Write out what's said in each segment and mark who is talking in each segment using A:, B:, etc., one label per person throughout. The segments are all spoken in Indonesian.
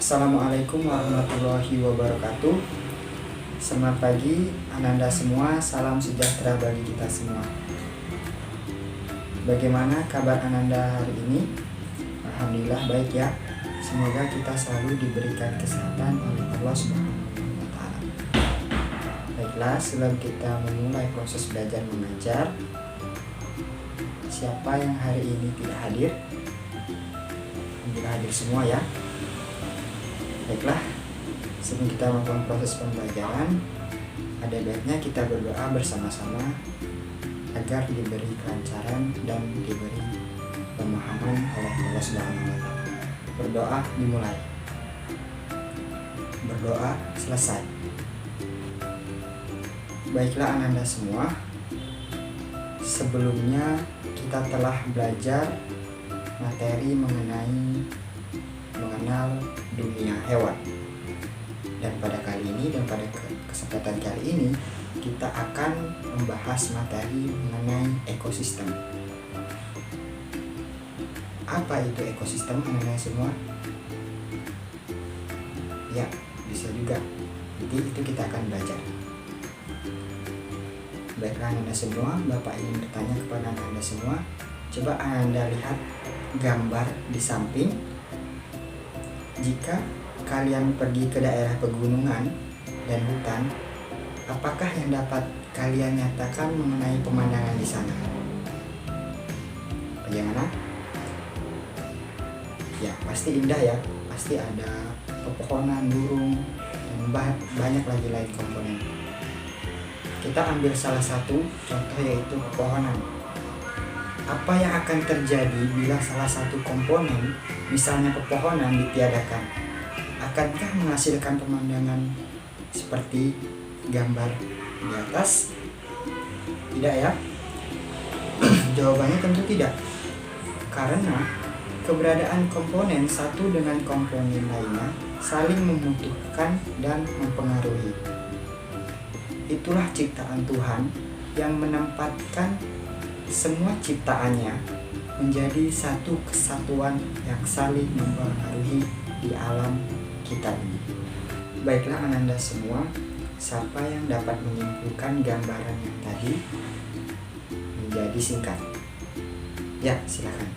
A: Assalamualaikum warahmatullahi wabarakatuh. Selamat pagi Ananda semua, salam sejahtera bagi kita semua. Bagaimana kabar Ananda hari ini? Alhamdulillah baik ya. Semoga kita selalu diberikan kesehatan oleh Allah Subhanahu wa Ta'ala. Baiklah, sebelum kita memulai proses belajar mengajar, siapa yang hari ini tidak hadir? Alhamdulillah hadir semua ya. Baiklah, sebelum kita melakukan proses pembelajaran, ada baiknya kita berdoa bersama-sama agar diberi kelancaran dan diberi pemahaman oleh Allah Subhanahu wa Ta'ala. Berdoa dimulai, berdoa selesai. Baiklah Ananda semua, sebelumnya kita telah belajar materi mengenal dunia hewan, dan pada kali ini dan pada kesempatan kali ini kita akan membahas materi mengenai ekosistem. Apa itu ekosistem Anda semua? Ya, bisa juga. Jadi itu kita akan belajar. Baiklah Anda semua, Bapak ingin bertanya kepada Anda semua. Coba Anda lihat gambar di samping. Jika kalian pergi ke daerah pegunungan dan hutan, apakah yang dapat kalian nyatakan mengenai pemandangan di sana? Bagaimana? Ya, pasti indah ya. Pasti ada pepohonan, burung, dan banyak lagi lain komponen. Kita ambil salah satu contoh, yaitu pepohonan. Apa yang akan terjadi bila salah satu komponen, misalnya pepohonan, ditiadakan? Akankah menghasilkan pemandangan seperti gambar di atas? Tidak ya? Jawabannya tentu tidak. Karena keberadaan komponen satu dengan komponen lainnya saling membutuhkan dan mempengaruhi. Itulah ciptaan Tuhan yang menempatkan semua ciptaannya menjadi satu kesatuan yang saling mempengaruhi di alam kita ini. Baiklah Ananda semua, siapa yang dapat menyimpulkan gambaran yang tadi menjadi singkat? Ya, silakan.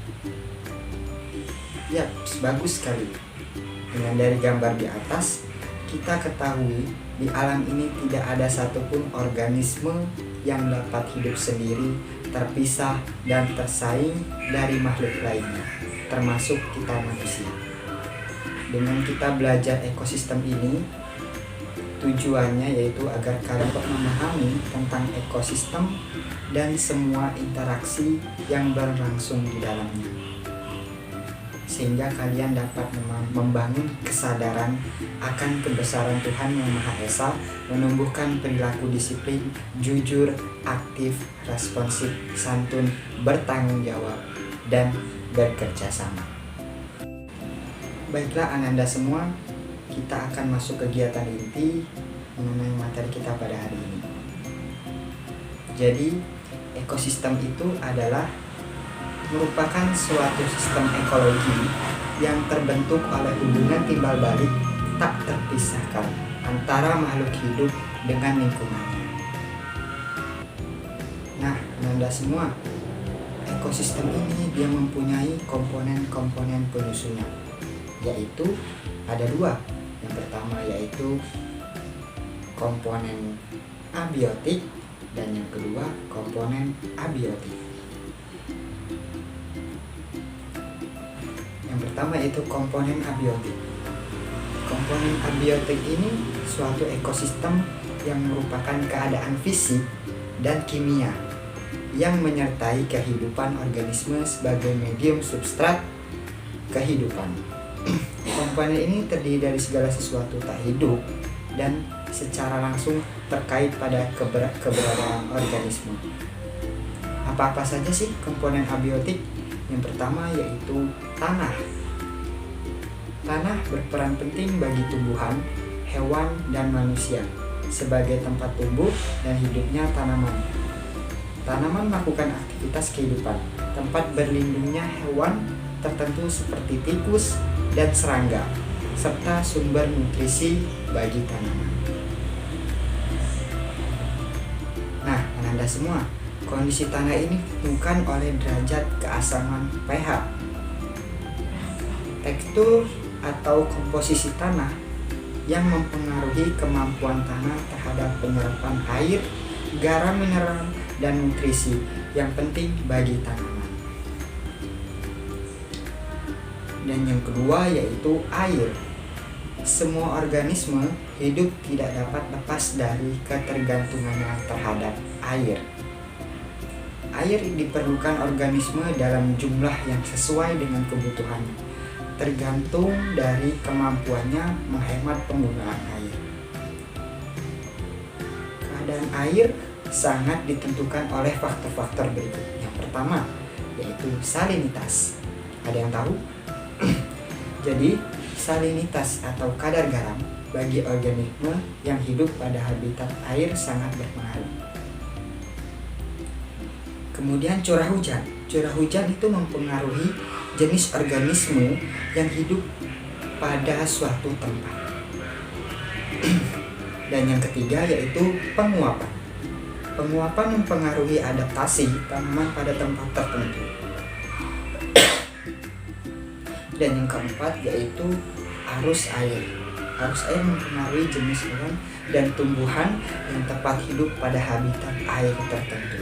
A: Ya, bagus sekali. Dengan dari gambar di atas, kita ketahui di alam ini tidak ada satupun organisme yang dapat hidup sendiri, terpisah dan tersaing dari makhluk lainnya, termasuk kita manusia. Dengan kita belajar ekosistem ini, tujuannya yaitu agar kalian dapat memahami tentang ekosistem dan semua interaksi yang berlangsung di dalamnya, sehingga kalian dapat membangun kesadaran akan kebesaran Tuhan Yang Maha Esa, menumbuhkan perilaku disiplin, jujur, aktif, responsif, santun, bertanggung jawab, dan bekerja sama. Baiklah Ananda semua, kita akan masuk kegiatan inti mengenai materi kita pada hari ini. Jadi, ekosistem itu adalah merupakan suatu sistem ekologi yang terbentuk oleh hubungan timbal balik tak terpisahkan antara makhluk hidup dengan lingkungannya. Nah, Anda semua, ekosistem ini dia mempunyai komponen-komponen penyusunnya, yaitu ada dua. Yang pertama yaitu komponen abiotik, dan yang kedua komponen abiotik. Yang pertama yaitu komponen abiotik. Komponen abiotik ini suatu ekosistem yang merupakan keadaan fisik dan kimia yang menyertai kehidupan organisme sebagai medium substrat kehidupan. Komponen ini terdiri dari segala sesuatu tak hidup dan secara langsung terkait pada keberadaan organisme. Apa-apa saja sih komponen abiotik? Yang pertama yaitu tanah. Tanah berperan penting bagi tumbuhan, hewan, dan manusia sebagai tempat tumbuh dan hidupnya tanaman. Tanaman melakukan aktivitas kehidupan, tempat berlindungnya hewan tertentu seperti tikus dan serangga, serta sumber nutrisi bagi tanaman. Nah, Anda semua, kondisi tanah ini ditentukan oleh derajat keasaman pH, tekstur atau komposisi tanah yang mempengaruhi kemampuan tanah terhadap penyerapan air, garam mineral, dan nutrisi yang penting bagi tanaman. Dan yang kedua yaitu air. Semua organisme hidup tidak dapat lepas dari ketergantungannya terhadap air. Air diperlukan organisme dalam jumlah yang sesuai dengan kebutuhannya, tergantung dari kemampuannya menghemat penggunaan air. Keadaan air sangat ditentukan oleh faktor-faktor berikut. Yang pertama yaitu salinitas. Ada yang tahu? Jadi, salinitas atau kadar garam bagi organisme yang hidup pada habitat air sangat berpengaruh. Kemudian curah hujan. Curah hujan itu mempengaruhi jenis organisme yang hidup pada suatu tempat. Dan yang ketiga yaitu penguapan. Penguapan mempengaruhi adaptasi tanaman pada tempat tertentu. Dan yang keempat yaitu arus air. Arus air mempengaruhi jenis hewan dan tumbuhan yang tepat hidup pada habitat air tertentu.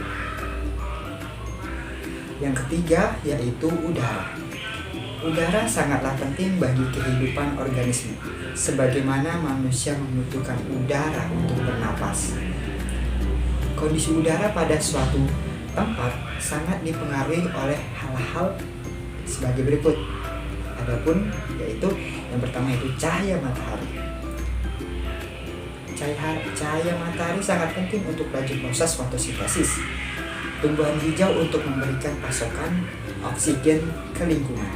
A: Yang ketiga yaitu udara. Udara sangatlah penting bagi kehidupan organisme, sebagaimana manusia membutuhkan udara untuk bernapas. Kondisi udara pada suatu tempat sangat dipengaruhi oleh hal-hal sebagai berikut. Adapun yaitu yang pertama itu cahaya matahari. Cahaya matahari sangat penting untuk laju proses fotosintesis. Tumbuhan hijau untuk memberikan pasokan oksigen ke lingkungan.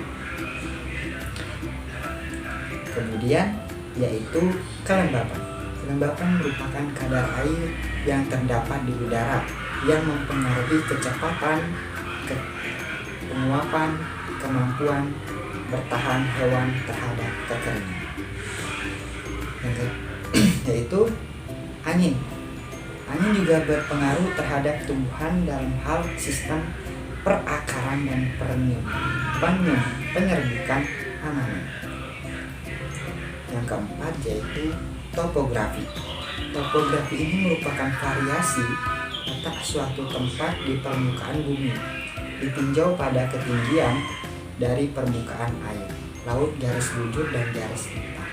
A: Kemudian yaitu kelembapan. Kelembapan merupakan kadar air yang terdapat di udara yang mempengaruhi kecepatan, penguapan, kemampuan bertahan hewan terhadap kekeringan. Yaitu angin. Angin juga berpengaruh terhadap tumbuhan dalam hal sistem perakaran dan penyerbukan tanaman. Yang keempat yaitu topografi. Topografi ini merupakan variasi letak suatu tempat di permukaan bumi, ditinjau pada ketinggian dari permukaan air, laut, garis bujur, dan garis hitam.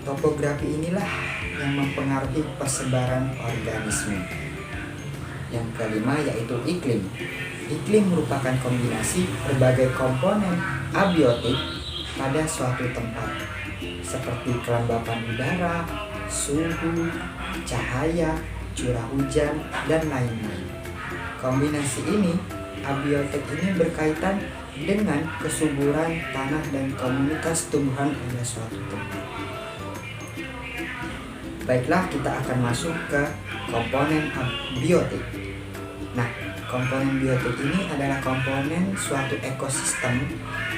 A: Topografi inilah yang mempengaruhi persebaran organisme. Yang kelima yaitu iklim. Iklim merupakan kombinasi berbagai komponen abiotik pada suatu tempat, seperti kelembapan udara, suhu, cahaya, curah hujan, dan lain-lain. Kombinasi ini, abiotik ini berkaitan dengan kesuburan tanah dan komunitas tumbuhan pada suatu tempat. Baiklah, kita akan masuk ke komponen abiotik. Nah, komponen biotik ini adalah komponen suatu ekosistem,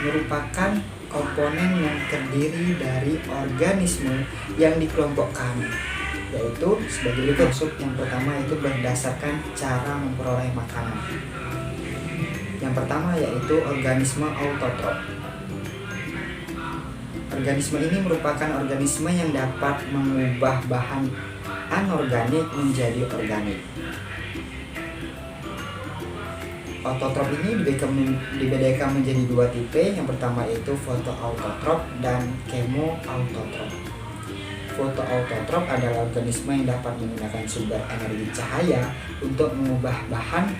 A: merupakan komponen yang terdiri dari organisme yang dikelompokkan, yaitu sebagai berikut. Masuk yang pertama itu berdasarkan cara memperoleh makanan. Yang pertama yaitu organisme autotrof. Organisme ini merupakan organisme yang dapat mengubah bahan anorganik menjadi organik. Autotrof ini dibedakan menjadi dua tipe. Yang pertama itu fotoautotrof dan chemoautotrof. Fotoautotrof adalah organisme yang dapat menggunakan sumber energi cahaya untuk mengubah bahan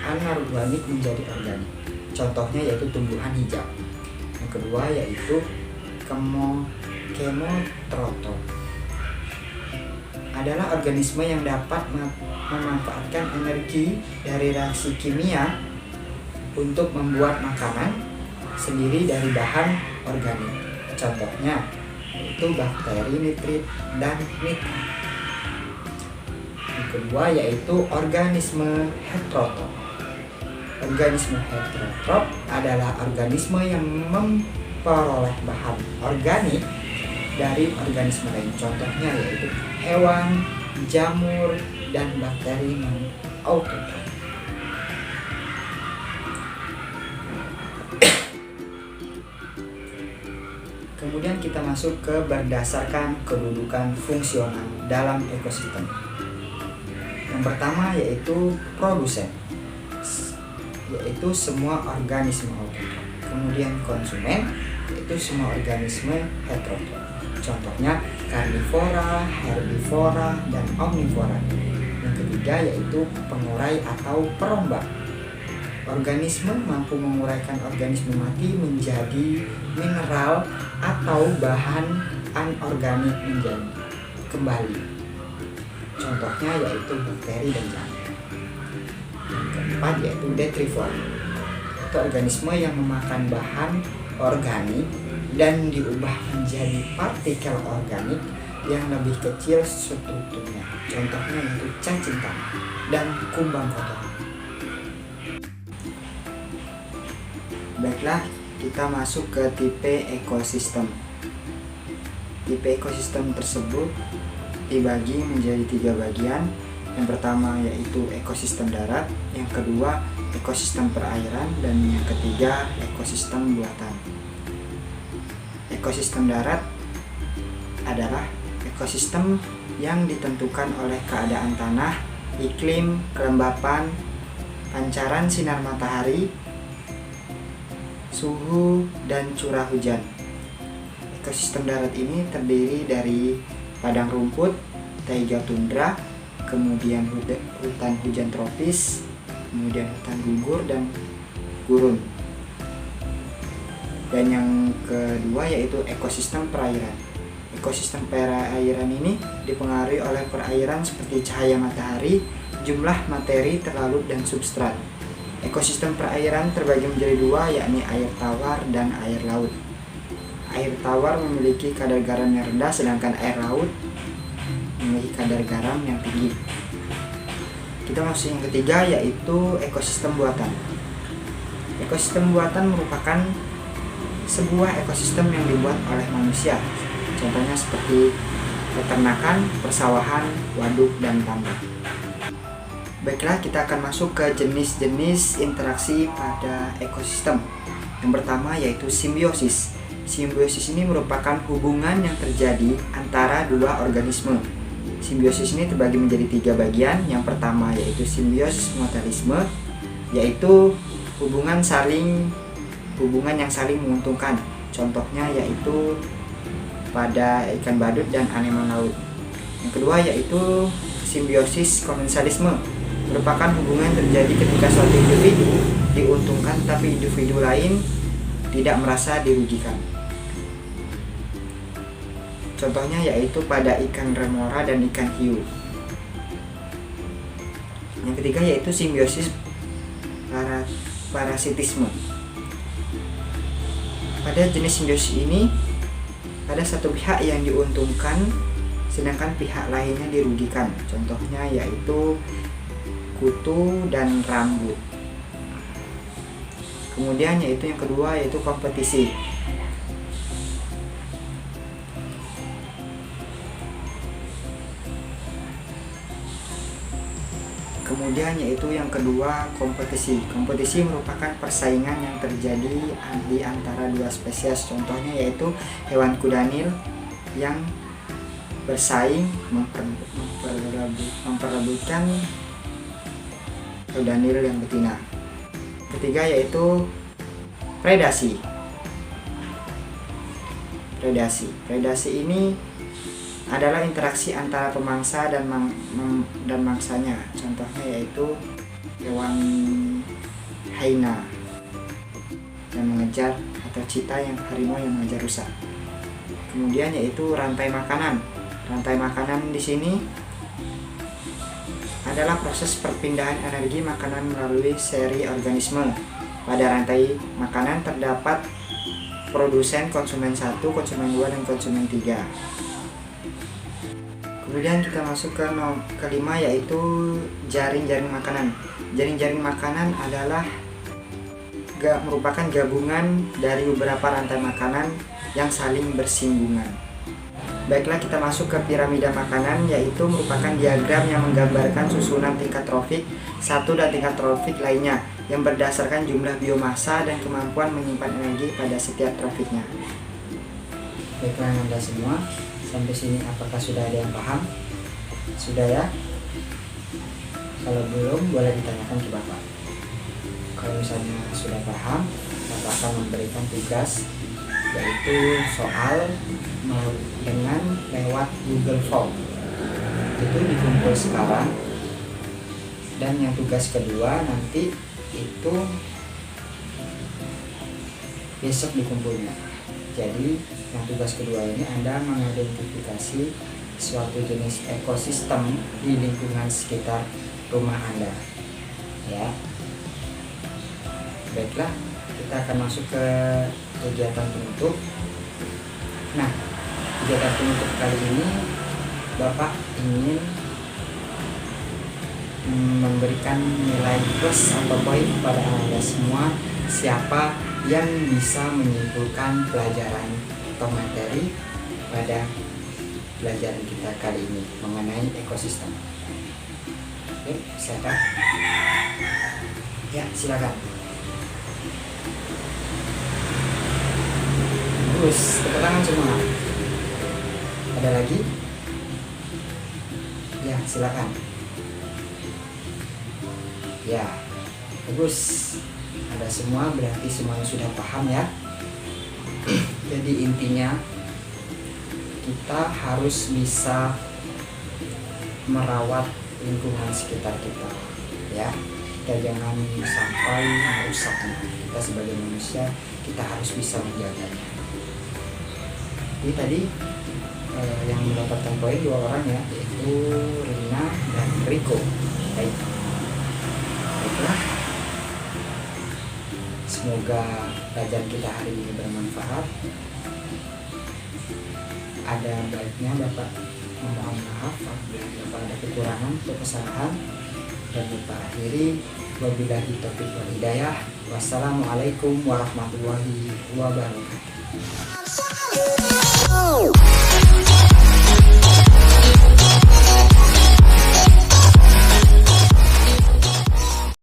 A: anorganik menjadi organik. Contohnya yaitu tumbuhan hijau. Yang kedua yaitu chemotrof. Adalah organisme yang dapat memanfaatkan energi dari reaksi kimia untuk membuat makanan sendiri dari bahan organik. Contohnya yaitu bakteri, nitrit, dan nitrat. Yang kedua yaitu organisme heterotrof. Organisme heterotrof adalah organisme yang memperoleh bahan organik dari organisme lain. Contohnya yaitu hewan, jamur, dan bakteri non-autotrof. Kemudian kita masuk ke berdasarkan kedudukan fungsional dalam ekosistem. Yang pertama yaitu produsen, yaitu semua organisme autotrof. Kemudian konsumen, yaitu semua organisme heterotrof. Contohnya karnivora, herbivora, dan omnivora. Yang ketiga yaitu pengurai atau perombak. Organisme mampu menguraikan organisme mati menjadi mineral atau bahan anorganik menjadi kembali. Contohnya yaitu bakteri dan jamur. Yang keempat yaitu detrivora. Itu organisme yang memakan bahan organik dan diubah menjadi partikel organik yang lebih kecil strukturnya. Contohnya yaitu cacing tanah dan kumbang kotoran. Baiklah, kita masuk ke tipe ekosistem. Tipe ekosistem tersebut dibagi menjadi 3 bagian. Yang pertama yaitu ekosistem darat, yang kedua ekosistem perairan, dan yang ketiga ekosistem buatan. Ekosistem darat adalah ekosistem yang ditentukan oleh keadaan tanah, iklim, kelembapan, pancaran sinar matahari, suhu, dan curah hujan. Ekosistem darat ini terdiri dari padang rumput, taiga tundra, kemudian hutan hujan tropis, kemudian hutan gugur dan gurun. Dan yang kedua yaitu ekosistem perairan. Ekosistem perairan ini dipengaruhi oleh perairan seperti cahaya matahari, jumlah materi terlalu dan substrat. Ekosistem perairan terbagi menjadi 2, yakni air tawar dan air laut. Air tawar memiliki kadar garam yang rendah, sedangkan air laut memiliki kadar garam yang tinggi. Kita masuk yang ketiga yaitu ekosistem buatan. Ekosistem buatan merupakan sebuah ekosistem yang dibuat oleh manusia. Contohnya seperti peternakan, persawahan, waduk, dan tambang. Baiklah, kita akan masuk ke jenis-jenis interaksi pada ekosistem. Yang pertama yaitu simbiosis. Simbiosis ini merupakan hubungan yang terjadi antara 2 organisme. Simbiosis ini terbagi menjadi 3 bagian. Yang pertama yaitu simbiosis mutualisme, yaitu hubungan yang saling menguntungkan. Contohnya yaitu pada ikan badut dan anemon laut. Yang kedua yaitu simbiosis komensalisme, merupakan hubungan terjadi ketika suatu individu diuntungkan tapi individu lain tidak merasa dirugikan. Contohnya yaitu pada ikan remora dan ikan hiu. Yang ketiga yaitu simbiosis parasitisme. Pada jenis simbiosis ini ada satu pihak yang diuntungkan sedangkan pihak lainnya dirugikan. Contohnya yaitu kutu dan rambut. Kemudian yaitu yang kedua yaitu kompetisi. Kemudian yaitu yang kedua kompetisi. Kompetisi merupakan persaingan yang terjadi di antara 2 spesies. Contohnya yaitu hewan kudanil yang bersaing memperebutkan kudanil yang betina. Ketiga yaitu predasi. Predasi ini adalah interaksi antara pemangsa dan mangsanya. Contohnya yaitu hewan hyena yang mengejar, atau cheetah yang harimau yang mengejar rusa. Kemudian yaitu rantai makanan. Rantai makanan di sini adalah proses perpindahan energi makanan melalui seri organisme. Pada rantai makanan terdapat produsen, konsumen 1, konsumen 2, dan konsumen 3. Kemudian kita masuk ke kelima yaitu jaring-jaring makanan. Jaring-jaring makanan adalah merupakan gabungan dari beberapa rantai makanan yang saling bersinggungan. Baiklah, kita masuk ke piramida makanan, yaitu merupakan diagram yang menggambarkan susunan tingkat trofik satu dan tingkat trofik lainnya yang berdasarkan jumlah biomasa dan kemampuan menyimpan energi pada setiap trofiknya. Baiklah Anda semua, sampai sini apakah sudah ada yang paham? Sudah ya? Kalau belum, boleh ditanyakan ke Bapak. Kalau misalnya sudah paham, Bapak akan memberikan tugas, yaitu soal dengan lewat Google Form. Itu dikumpul sekarang. Dan yang tugas kedua nanti itu besok dikumpulnya. Jadi yang tugas kedua ini Anda mengidentifikasi suatu jenis ekosistem di lingkungan sekitar rumah Anda, ya. Baiklah, kita akan masuk ke kegiatan penutup. Nah, kegiatan penutup kali ini Bapak ingin memberikan nilai plus atau poin kepada Anda semua, siapa yang bisa menyimpulkan pelajaran atau materi pada pelajaran kita kali ini mengenai ekosistem. Oke, silakan. Ya, silakan. Terus, tepuk tangan semua. Ada lagi? Ya, silakan. Ya, bagus. Ada semua, berarti semuanya sudah paham ya. Jadi intinya kita harus bisa merawat lingkungan sekitar kita, ya. Kita jangan sampai merusaknya. Kita sebagai manusia, kita harus bisa menjaganya. Jadi tadi yang mendapatkan poin 2 orang ya, yaitu Rina dan Riko. Baiklah, semoga pelajaran kita hari ini bermanfaat. Ada baiknya Bapak memohon maaf apabila Bapak ada kekurangan atau kesalahan, dan Bapak akhiri wabillahi taufiq wal hidayah. Wassalamualaikum warahmatullahi wabarakatuh.